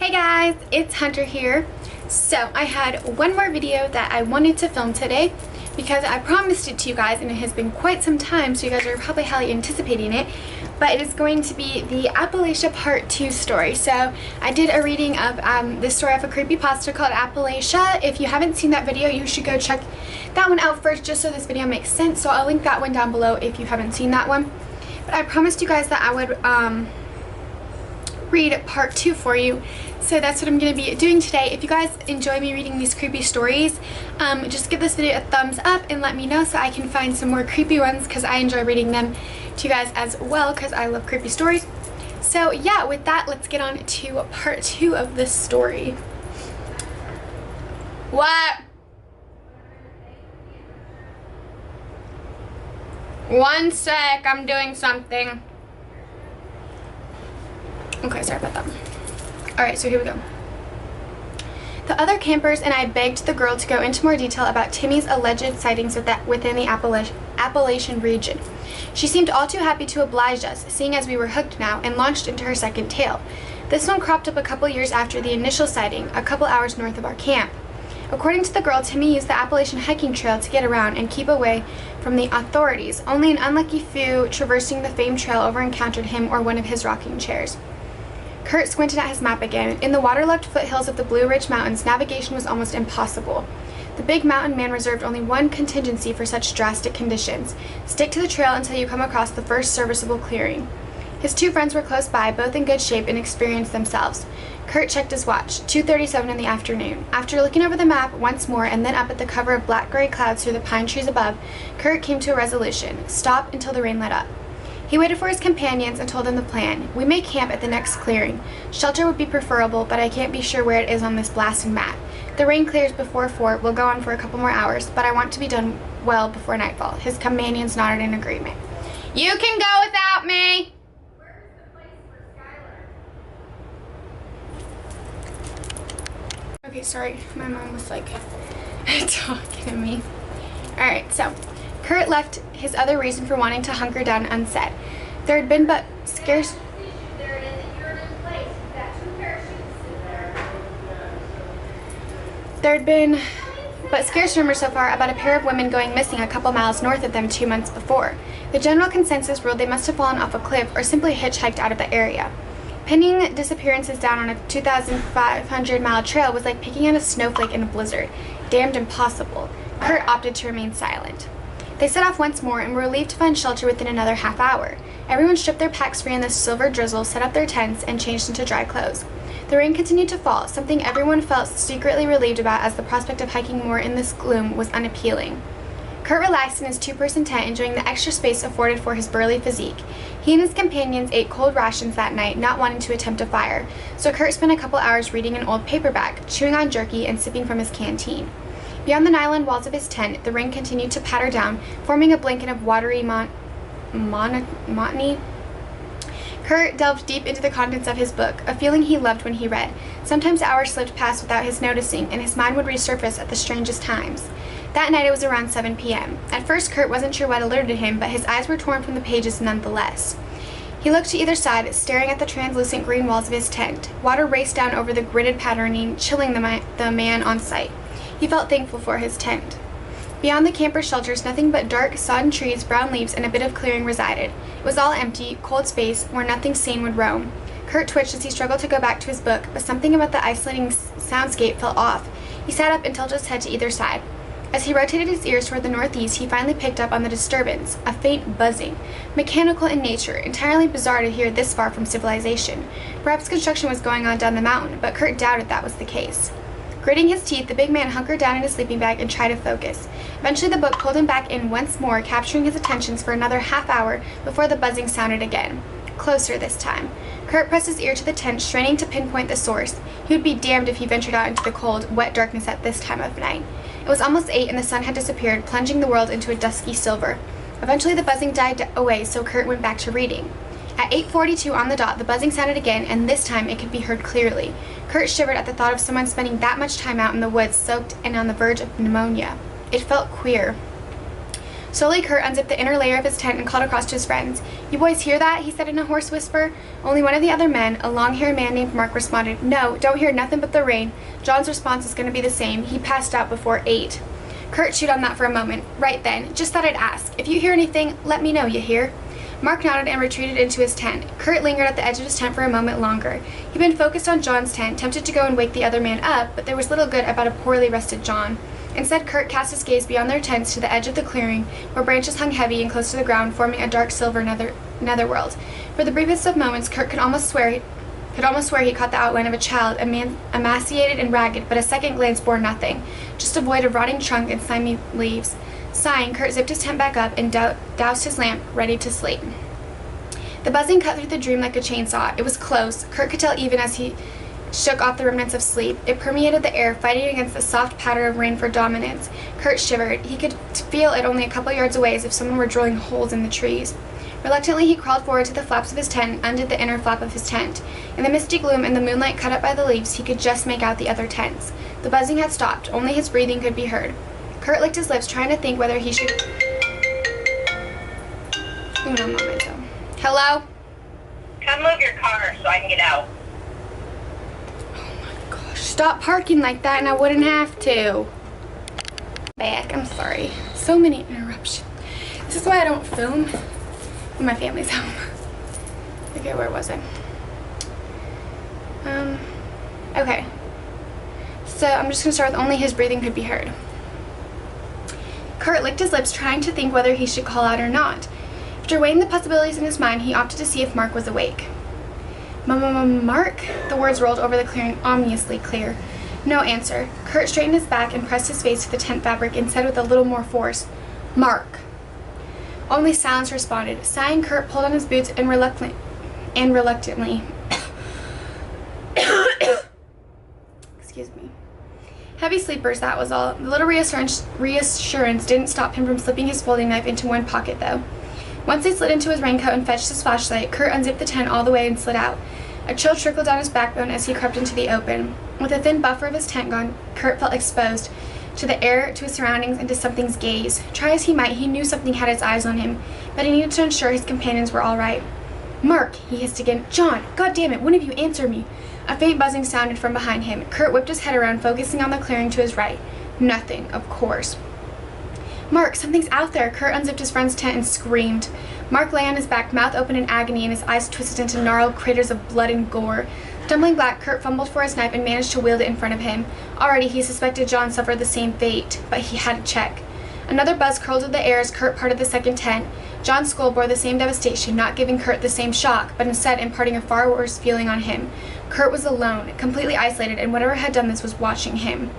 Hey guys, it's Hunter here. So I had one more video that I wanted to film today because I promised it to you guys and it has been quite some time, so you guys are probably highly anticipating it. But it is going to be the Appalachia Part 2 story. So I did a reading of this story off a creepypasta called Appalachia. If you haven't seen that video, you should go check that one out first just so this video makes sense. So I'll link that one down below if you haven't seen that one. But I promised you guys that I would read part 2 for you, so that's what I'm going to be doing today. If you guys enjoy me reading these creepy stories, just give this video a thumbs up and let me know so I can find some more creepy ones, because I enjoy reading them to you guys as well because I love creepy stories. So yeah, with that, let's get on to part 2 of this story. What? One sec, I'm doing something. Okay, sorry about that. Alright, so here we go. The other campers and I begged the girl to go into more detail about Timmy's alleged sightings within the Appalachian region. She seemed all too happy to oblige us, seeing as we were hooked now, and launched into her second tale. This one cropped up a couple years after the initial sighting, a couple hours north of our camp. According to the girl, Timmy used the Appalachian hiking trail to get around and keep away from the authorities. Only an unlucky few traversing the famed trail ever encountered him or one of his rocking chairs. Kurt squinted at his map again. In the waterlogged foothills of the Blue Ridge Mountains, navigation was almost impossible. The big mountain man reserved only one contingency for such drastic conditions: stick to the trail until you come across the first serviceable clearing. His two friends were close by, both in good shape and experienced themselves. Kurt checked his watch, 2:37 in the afternoon. After looking over the map once more and then up at the cover of black-gray clouds through the pine trees above, Kurt came to a resolution: stop until the rain let up. He waited for his companions and told them the plan. We may camp at the next clearing. Shelter would be preferable, but I can't be sure where it is on this blasted map. The rain clears before 4, we'll go on for a couple more hours, but I want to be done well before nightfall. His companions nodded in agreement. You can go without me! Where's the place for Skylar? Okay, sorry. My mom was like talking to me. Alright, so Kurt left his other reason for wanting to hunker down unsaid. There had been but scarce rumors so far about a pair of women going missing a couple miles north of them 2 months before. The general consensus ruled they must have fallen off a cliff or simply hitchhiked out of the area. Pinning disappearances down on a 2,500-mile trail was like picking at a snowflake in a blizzard. Damned impossible. Kurt opted to remain silent. They set off once more and were relieved to find shelter within another half hour. Everyone stripped their packs free in the silver drizzle, set up their tents, and changed into dry clothes. The rain continued to fall, something everyone felt secretly relieved about, as the prospect of hiking more in this gloom was unappealing. Kurt relaxed in his two-person tent, enjoying the extra space afforded for his burly physique. He and his companions ate cold rations that night, not wanting to attempt a fire, so Kurt spent a couple hours reading an old paperback, chewing on jerky, and sipping from his canteen. Beyond the nylon walls of his tent, the rain continued to patter down, forming a blanket of watery monotony. Kurt delved deep into the contents of his book, a feeling he loved when he read. Sometimes hours slipped past without his noticing, and his mind would resurface at the strangest times. That night it was around 7 p.m. At first Kurt wasn't sure what alerted him, but his eyes were torn from the pages nonetheless. He looked to either side, staring at the translucent green walls of his tent. Water raced down over the gridded patterning, chilling the man on sight. He felt thankful for his tent. Beyond the camper's shelters, nothing but dark, sodden trees, brown leaves, and a bit of clearing resided. It was all empty, cold space, where nothing sane would roam. Kurt twitched as he struggled to go back to his book, but something about the isolating soundscape felt off. He sat up and tilted his head to either side. As he rotated his ears toward the northeast, he finally picked up on the disturbance, a faint buzzing, mechanical in nature, entirely bizarre to hear this far from civilization. Perhaps construction was going on down the mountain, but Kurt doubted that was the case. Gritting his teeth, the big man hunkered down in his sleeping bag and tried to focus. Eventually the book pulled him back in once more, capturing his attentions for another half hour before the buzzing sounded again. Closer this time. Kurt pressed his ear to the tent, straining to pinpoint the source. He would be damned if he ventured out into the cold, wet darkness at this time of night. It was almost 8 and the sun had disappeared, plunging the world into a dusky silver. Eventually the buzzing died away, so Kurt went back to reading. At 8:42 on the dot, the buzzing sounded again, and this time it could be heard clearly. Kurt shivered at the thought of someone spending that much time out in the woods, soaked and on the verge of pneumonia. It felt queer. Slowly, Kurt unzipped the inner layer of his tent and called across to his friends. "You boys hear that?" he said in a hoarse whisper. Only one of the other men, a long-haired man named Mark, responded, "No, don't hear nothing but the rain." John's response is going to be the same. He passed out before 8. Kurt chewed on that for a moment. "Right then. Just thought I'd ask. If you hear anything, let me know, you hear?" Mark nodded and retreated into his tent. Kurt lingered at the edge of his tent for a moment longer. He'd been focused on John's tent, tempted to go and wake the other man up, but there was little good about a poorly rested John. Instead, Kurt cast his gaze beyond their tents to the edge of the clearing, where branches hung heavy and close to the ground, forming a dark silver netherworld. For the briefest of moments, Kurt could almost swear he caught the outline of a child, emaciated and ragged, but a second glance bore nothing, just a void of rotting trunk and slimy leaves. Sighing, Kurt zipped his tent back up and doused his lamp, ready to sleep. The buzzing cut through the dream like a chainsaw. It was close. Kurt could tell even as he shook off the remnants of sleep. It permeated the air, fighting against the soft patter of rain for dominance. Kurt shivered. He could feel it only a couple yards away, as if someone were drilling holes in the trees. Reluctantly, he crawled forward to the flaps of his tent and undid the inner flap of his tent. In the misty gloom and the moonlight cut up by the leaves, he could just make out the other tents. The buzzing had stopped. Only his breathing could be heard. Kurt licked his lips, trying to think whether he should... Uno momento. Hello? Come move your car so I can get out. Stop parking like that and I wouldn't have to. Back, I'm sorry. So many interruptions. This is why I don't film when my family's home. Okay, where was I? Okay. So I'm just gonna start with only his breathing could be heard. Kurt licked his lips, trying to think whether he should call out or not. After weighing the possibilities in his mind, he opted to see if Mark was awake. Mark? The words rolled over the clearing, ominously clear. No answer. Kurt straightened his back and pressed his face to the tent fabric and said with a little more force, "Mark." Only silence responded. Sighing, Kurt pulled on his boots and reluctantly. Excuse me. Heavy sleepers, that was all. The little reassurance didn't stop him from slipping his folding knife into one pocket, though. Once he slid into his raincoat and fetched his flashlight, Kurt unzipped the tent all the way and slid out. A chill trickled down his backbone as he crept into the open. With the thin buffer of his tent gone, Kurt felt exposed to the air, to his surroundings, and to something's gaze. Try as he might, he knew something had its eyes on him, but he needed to ensure his companions were all right. "Mark," he hissed again. "John, God damn it, one of you answer me." A faint buzzing sounded from behind him. Kurt whipped his head around, focusing on the clearing to his right. Nothing, of course. "Mark, something's out there." Kurt unzipped his friend's tent and screamed. Mark lay on his back, mouth open in agony, and his eyes twisted into gnarled craters of blood and gore. Stumbling back, Kurt fumbled for his knife and managed to wield it in front of him. Already, he suspected John suffered the same fate, but he had to check. Another buzz curled through the air as Kurt parted the second tent. John's skull bore the same devastation, not giving Kurt the same shock, but instead imparting a far worse feeling on him. Kurt was alone, completely isolated, and whatever had done this was watching him.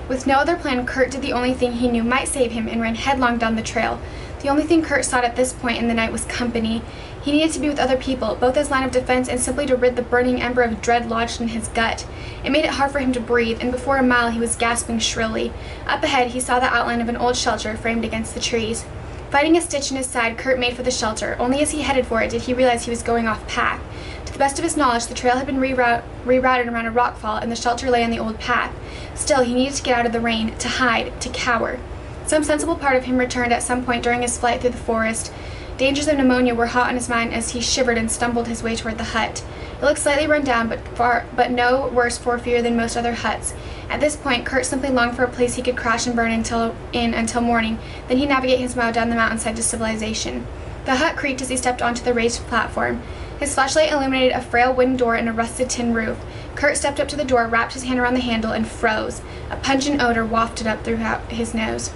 With no other plan, Kurt did the only thing he knew might save him and ran headlong down the trail. The only thing Kurt sought at this point in the night was company. He needed to be with other people, both as line of defense and simply to rid the burning ember of dread lodged in his gut. It made it hard for him to breathe, and before a mile he was gasping shrilly. Up ahead, he saw the outline of an old shelter framed against the trees. Fighting a stitch in his side, Kurt made for the shelter. Only as he headed for it did he realize he was going off path. To the best of his knowledge, the trail had been rerouted around a rockfall, and the shelter lay on the old path. Still, he needed to get out of the rain, to hide, to cower. Some sensible part of him returned at some point during his flight through the forest. Dangers of pneumonia were hot on his mind as he shivered and stumbled his way toward the hut. It looked slightly run down, but no worse for fear than most other huts. At this point, Kurt simply longed for a place he could crash and burn until morning. Then he'd navigate his way down the mountainside to civilization. The hut creaked as he stepped onto the raised platform. His flashlight illuminated a frail wooden door and a rusted tin roof. Kurt stepped up to the door, wrapped his hand around the handle, and froze. A pungent odor wafted up through his nose.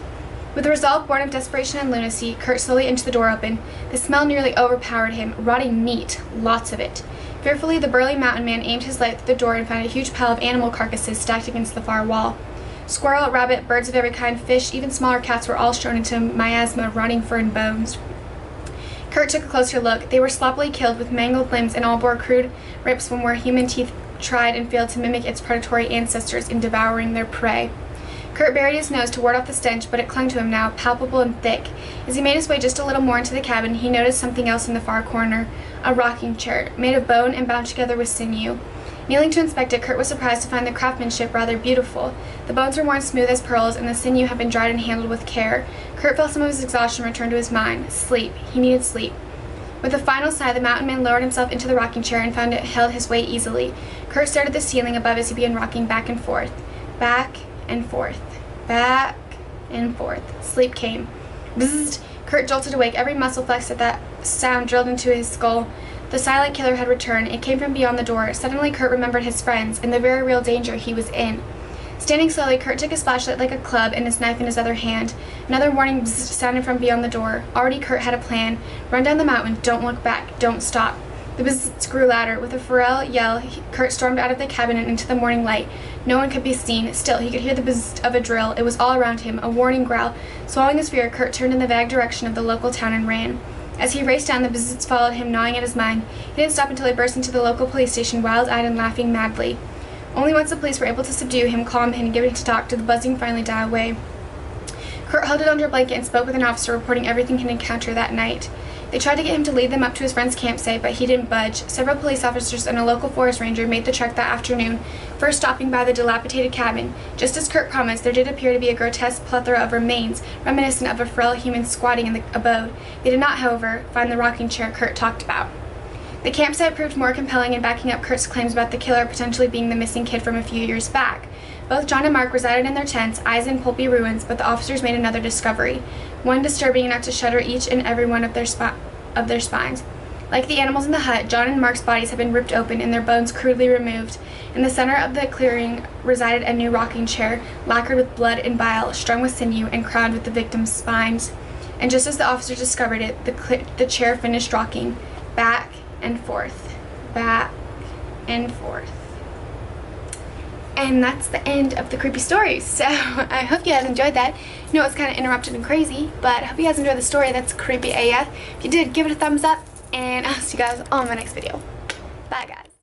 With a resolve born of desperation and lunacy, Kurt slowly inched the door open. The smell nearly overpowered him. Rotting meat. Lots of it. Fearfully, the burly mountain man aimed his light through the door and found a huge pile of animal carcasses stacked against the far wall. Squirrel, rabbit, birds of every kind, fish, even smaller cats were all strewn into a miasma of rotting fur and bones. Kurt took a closer look. They were sloppily killed with mangled limbs and all bore crude rips from where human teeth tried and failed to mimic its predatory ancestors in devouring their prey. Kurt buried his nose to ward off the stench, but it clung to him now, palpable and thick. As he made his way just a little more into the cabin, he noticed something else in the far corner, a rocking chair, made of bone and bound together with sinew. Kneeling to inspect it, Kurt was surprised to find the craftsmanship rather beautiful. The bones were worn smooth as pearls, and the sinew had been dried and handled with care. Kurt felt some of his exhaustion return to his mind. Sleep. He needed sleep. With a final sigh, the mountain man lowered himself into the rocking chair and found it held his weight easily. Kurt stared at the ceiling above as he began rocking back and forth. Back and forth. Back and forth. Sleep came. Bzzzt! Kurt jolted awake, every muscle flexed at that sound drilled into his skull. The silent killer had returned. It came from beyond the door. Suddenly, Kurt remembered his friends and the very real danger he was in. Standing slowly, Kurt took his flashlight like a club and his knife in his other hand. Another warning bzzzt sounded from beyond the door. Already Kurt had a plan. Run down the mountain. Don't look back. Don't stop. The bzzzt grew louder. With a feral yell, Kurt stormed out of the cabin and into the morning light. No one could be seen. Still, he could hear the bzzzt of a drill. It was all around him, a warning growl. Swallowing his fear, Kurt turned in the vague direction of the local town and ran. As he raced down, the bzzzt followed him, gnawing at his mind. He didn't stop until he burst into the local police station, wild-eyed and laughing madly. Only once the police were able to subdue him, calm him, and give him to talk, did the buzzing finally die away. Kurt huddled under a blanket and spoke with an officer, reporting everything he had encountered that night. They tried to get him to lead them up to his friend's campsite, but he didn't budge. Several police officers and a local forest ranger made the trek that afternoon, first stopping by the dilapidated cabin. Just as Kurt promised, there did appear to be a grotesque plethora of remains, reminiscent of a frail human squatting in the abode. They did not, however, find the rocking chair Kurt talked about. The campsite proved more compelling in backing up Kurt's claims about the killer potentially being the missing kid from a few years back. Both John and Mark resided in their tents, eyes in pulpy ruins, but the officers made another discovery, one disturbing enough to shudder each and every one of their spines. Like the animals in the hut, John and Mark's bodies had been ripped open and their bones crudely removed. In the center of the clearing resided a new rocking chair, lacquered with blood and bile, strung with sinew, and crowned with the victim's spines. And just as the officers discovered it, the chair finished rocking, back and forth, back and forth. And that's the end of the creepy stories. So I hope you guys enjoyed that. I know it's kind of interrupted and crazy, but I hope you guys enjoyed the story. That's creepy AF. If you did, give it a thumbs up, and I'll see you guys on my next video. Bye, guys.